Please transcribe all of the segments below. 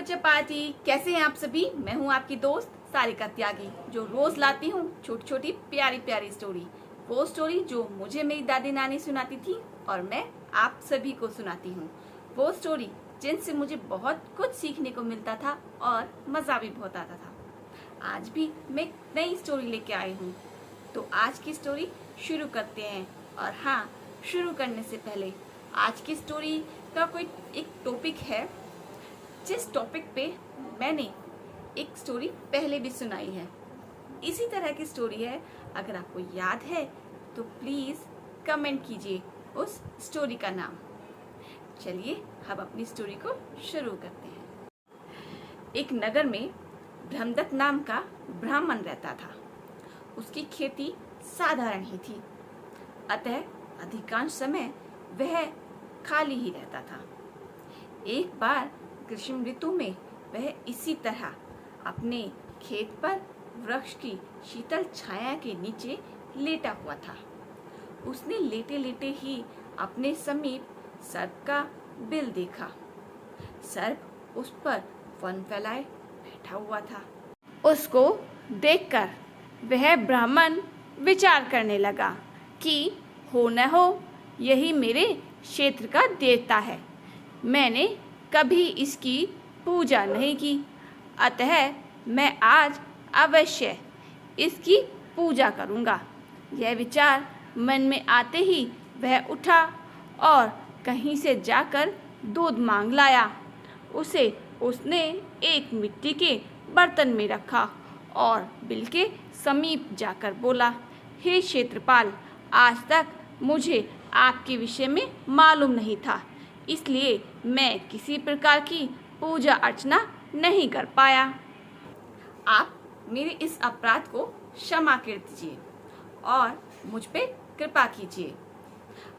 बच्चा पार्टी। कैसे हैं आप सभी? मैं हूं आपकी दोस्त सारिका त्यागी, जो रोज लाती हूं छोटी छोटी प्यारी प्यारी स्टोरी। वो स्टोरी जो मुझे मेरी दादी नानी सुनाती थी और मैं आप सभी को सुनाती हूं। वो स्टोरी जिनसे मुझे बहुत कुछ सीखने को मिलता था और मजा भी बहुत आता था। आज भी मैं एक नई स्टोरी लेके आई हूँ, तो आज की स्टोरी शुरू करते हैं। और हाँ, शुरू करने से पहले आज की स्टोरी का कोई एक टॉपिक है जिस टॉपिक पे मैंने एक स्टोरी पहले भी सुनाई है। इसी तरह की स्टोरी है। अगर आपको याद है तो प्लीज कमेंट कीजिए उस स्टोरी का नाम। चलिए हम अपनी स्टोरी को शुरू करते हैं। एक नगर में ब्रह्मदत्त नाम का ब्राह्मण रहता था। उसकी खेती साधारण ही थी, अतः अधिकांश समय वह खाली ही रहता था। एक बार ग्रीष्म ऋतु में वह इसी तरह अपने खेत पर वृक्ष की शीतल छाया के नीचे लेटा हुआ था। उसने लेटे लेटे ही अपने समीप सर्प का बिल देखा। सर्प उस पर फन फैलाए बैठा हुआ था। उसको देखकर वह ब्राह्मण विचार करने लगा कि हो न हो यही मेरे क्षेत्र का देवता है। मैंने कभी इसकी पूजा नहीं की, अतः मैं आज अवश्य इसकी पूजा करूंगा। यह विचार मन में आते ही वह उठा और कहीं से जाकर दूध मांग लाया। उसे उसने एक मिट्टी के बर्तन में रखा और बिल के समीप जाकर बोला, हे क्षेत्रपाल, आज तक मुझे आपके विषय में मालूम नहीं था, इसलिए मैं किसी प्रकार की पूजा अर्चना नहीं कर पाया। आप मेरे इस अपराध को क्षमा कर दीजिए और मुझ पे कृपा कीजिए।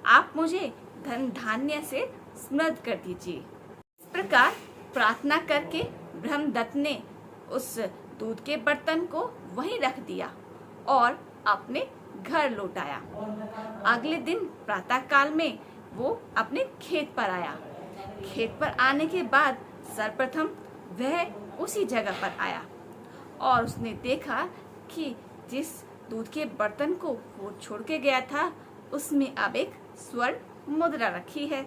आप मुझे धन धान्य से समृद्ध कर दीजिए। इस प्रकार प्रार्थना करके ब्रह्मदत्त ने उस दूध के बर्तन को वहीं रख दिया और अपने घर लौट आया। अगले दिन प्रातः काल में वो अपने खेत पर आया। खेत पर आने के बाद सर्वप्रथम वह उसी जगह पर आया और उसने देखा कि जिस दूध के बर्तन को वो छोड़ के गया था, उसमें अब एक स्वर्ण मुद्रा रखी है।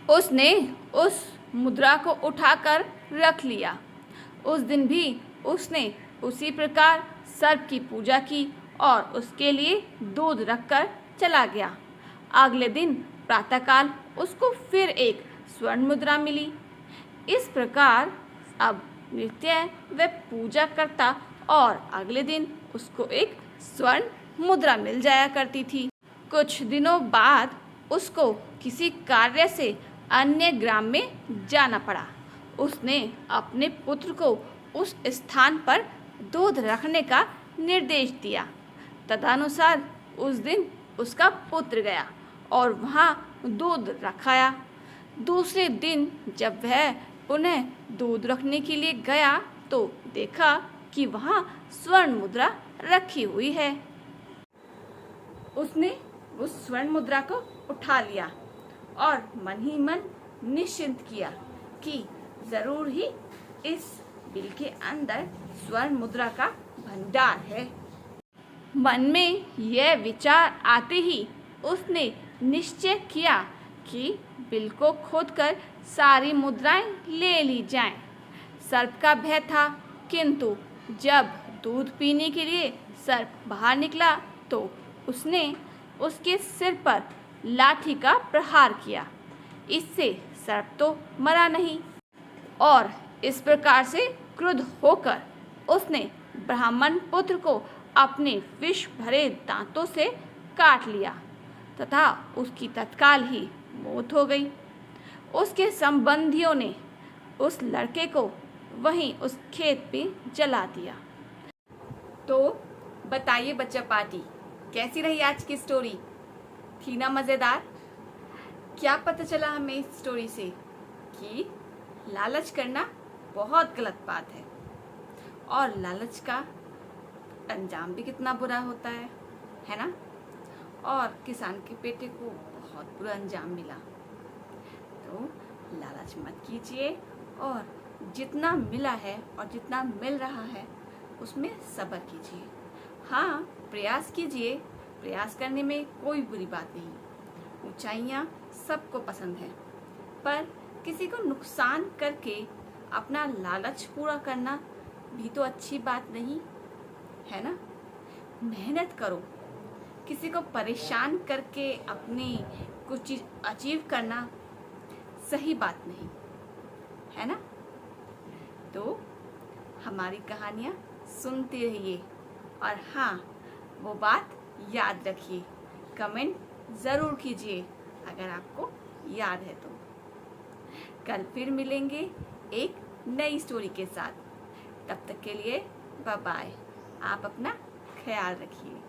उसने उस मुद्रा को उठाकर रख लिया। उस दिन भी उसने उसी प्रकार सर्प की पूजा की और उसके लिए दूध रखकर चला गया। अगले दिन प्रातःकाल उसको फिर एक स्वर्ण मुद्रा मिली। इस प्रकार अब नित्य वह पूजा करता और अगले दिन उसको एक स्वर्ण मुद्रा मिल जाया करती थी। कुछ दिनों बाद उसको किसी कार्य से अन्य ग्राम में जाना पड़ा। उसने अपने पुत्र को उस स्थान पर दूध रखने का निर्देश दिया। तदनुसार उस दिन उसका पुत्र गया और वहाँ दूध रखाया। दूसरे दिन जब वह पुनः दूध रखने के लिए गया तो देखा कि वहाँ स्वर्ण मुद्रा रखी हुई है। उसने उस स्वर्ण मुद्रा को उठा लिया और मन ही मन निश्चिंत किया कि जरूर ही इस बिल के अंदर स्वर्ण मुद्रा का भंडार है। मन में यह विचार आते ही उसने निश्चय किया कि बिल को खोदकर सारी मुद्राएं ले ली जाएं। सर्प का भय था, किंतु जब दूध पीने के लिए सर्प बाहर निकला तो उसने उसके सिर पर लाठी का प्रहार किया। इससे सर्प तो मरा नहीं और इस प्रकार से क्रुद्ध होकर उसने ब्राह्मण पुत्र को अपने विष भरे दांतों से काट लिया तथा उसकी तत्काल ही मौत हो गई। उसके संबंधियों ने उस लड़के को वहीं उस खेत पे जला दिया। तो बताइए बच्चा पार्टी, कैसी रही आज की स्टोरी? थी ना मजेदार? क्या पता चला हमें इस स्टोरी से कि लालच करना बहुत गलत बात और लालच का अंजाम भी कितना बुरा होता है ना? और किसान के बेटे को बहुत बुरा अंजाम मिला। तो लालच मत कीजिए और जितना मिला है और जितना मिल रहा है उसमें सब्र कीजिए। हाँ, प्रयास कीजिए, प्रयास करने में कोई बुरी बात नहीं। ऊंचाइयाँ सबको पसंद है, पर किसी को नुकसान करके अपना लालच पूरा करना भी तो अच्छी बात नहीं है ना। मेहनत करो, किसी को परेशान करके अपनी कुछ चीज़ अचीव करना सही बात नहीं है ना। तो हमारी कहानियाँ सुनते रहिए और हाँ, वो बात याद रखिए, कमेंट ज़रूर कीजिए अगर आपको याद है तो। कल फिर मिलेंगे एक नई स्टोरी के साथ। तब तक के लिए बाय बाय। आप अपना ख्याल रखिए।